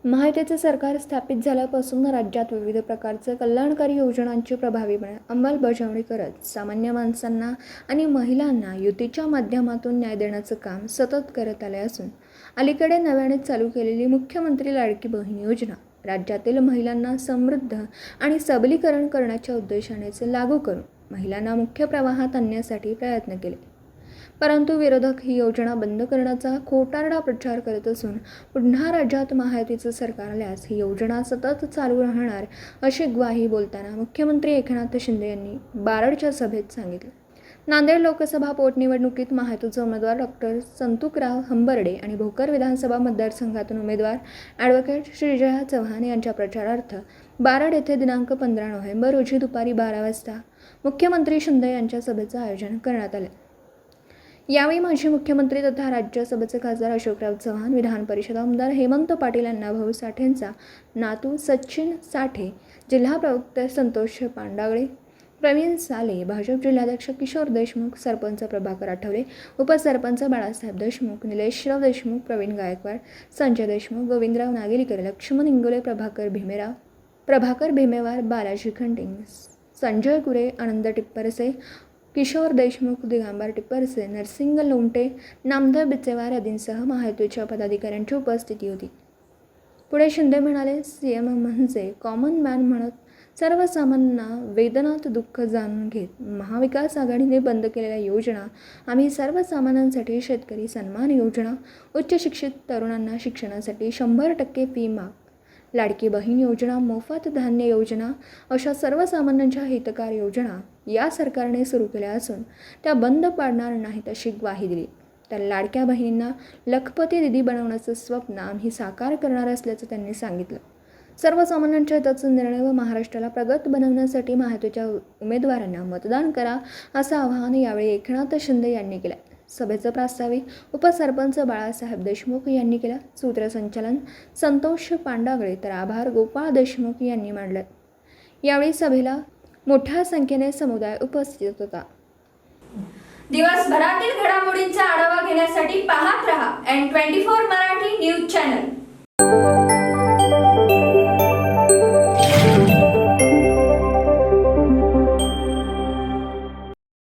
महायुतीचे सरकार स्थापित झाल्यापासून राज्यात विविध प्रकारच्या कल्याणकारी योजनांची प्रभावीपणे अंमलबजावणी करत सामान्य माणसांना आणि महिलांना युतीच्या माध्यमातून न्याय देण्याचं काम सतत करत आले असून अलीकडे नव्याने चालू केलेली मुख्यमंत्री लाडकी बहीण योजना राज्यातील महिलांना समृद्ध आणि सबलीकरण करण्याच्या उद्देशानेच लागू करून महिलांना मुख्य प्रवाहात आणण्यासाठी प्रयत्न केले। परंतु विरोधक ही योजना बंद करण्याचा खोटारडा प्रचार करत असून पुन्हा राज्यात महायुतीचं सरकार आल्यास ही योजना सतत चालू राहणार अशी ग्वाही बोलताना मुख्यमंत्री एकनाथ शिंदे यांनी बारडच्या सभेत सांगितलं। नांदेड लोकसभा पोटनिवडणुकीत महायुतीचे उमेदवार डॉक्टर संतुकराव हंबर्डे आणि भोकर विधानसभा मतदारसंघातून उमेदवार ॲडव्होकेट श्रीजया चव्हाण यांच्या प्रचारार्थ बारड येथे दिनांक 15 नोव्हेंबर रोजी दुपारी 12 वाजता मुख्यमंत्री शिंदे यांच्या सभेचं आयोजन करण्यात आले। यावेळी माजी मुख्यमंत्री तथा राज्यसभेचे खासदार अशोकराव चव्हाण, विधान परिषद आमदार हेमंत पाटील अण्णाभाऊ साठेंचा नातू सचिन साठे, जिल्हा प्रवक्ते संतोष पांडागळे, प्रवीण साले, भाजप जिल्हाध्यक्ष किशोर देशमुख, सरपंच प्रभाकर आठवले, उपसरपंच बाळासाहेब देशमुख, निलेशराव देशमुख, प्रवीण गायकवाड, संजय देशमुख, गोविंदराव नागेलीकर, लक्ष्मण इंगोले, प्रभाकर भीमेवार, बालाजी खंडिंग, संजय कुरे, आनंद टिप्परसे, किशोर देशमुख, दिगंबर टिप्परसे, नरसिंग लोमटे, नामदेव बिचेवार आदींसह महायुतीच्या पदाधिकाऱ्यांची उपस्थिती होती। पुढे शिंदे म्हणाले, सीएम म्हणजे कॉमन मॅन म्हणत सर्वसामान्यांना वेदनात दुःख जाणून घेत महाविकास आघाडीने बंद केलेल्या योजना आम्ही सर्वसामान्यांसाठी शेतकरी सन्मान योजना, उच्च शिक्षित तरुणांना शिक्षणासाठी 100% फी माफ, लाडकी बहीण योजना, मोफत धान्य योजना अशा सर्वसामान्यांच्या हितकार योजना या सरकारने सुरू केल्या असून त्या बंद पाडणार नाहीत अशी ग्वाही दिली। तर लाडक्या बहिणींना लखपती दिदी बनवण्याचं स्वप्न आम्ही साकार करणार असल्याचं त्यांनी सांगितलं। सर्वसामान्यांच्या हिताचा निर्णय व महाराष्ट्राला प्रगत बनवण्यासाठी महायुतीच्या उमेदवारांना मतदान करा असं आवाहन यावेळी एकनाथ शिंदे यांनी केलं। सभेचं प्रास्ताविक उपसरपंच बाळासाहेब देशमुख यांनी केलं। सूत्रसंचालन संतोष पांडागळे तर आभार गोपाळ देशमुख यांनी मांडलं। यावेळी सभेला मोठ्या संख्येने समुदाय उपस्थित होता। दिवसभरातील घडामोडींचा आढावा घेण्यासाठी पाहत रहा N24 मराठी न्यूज चॅनल।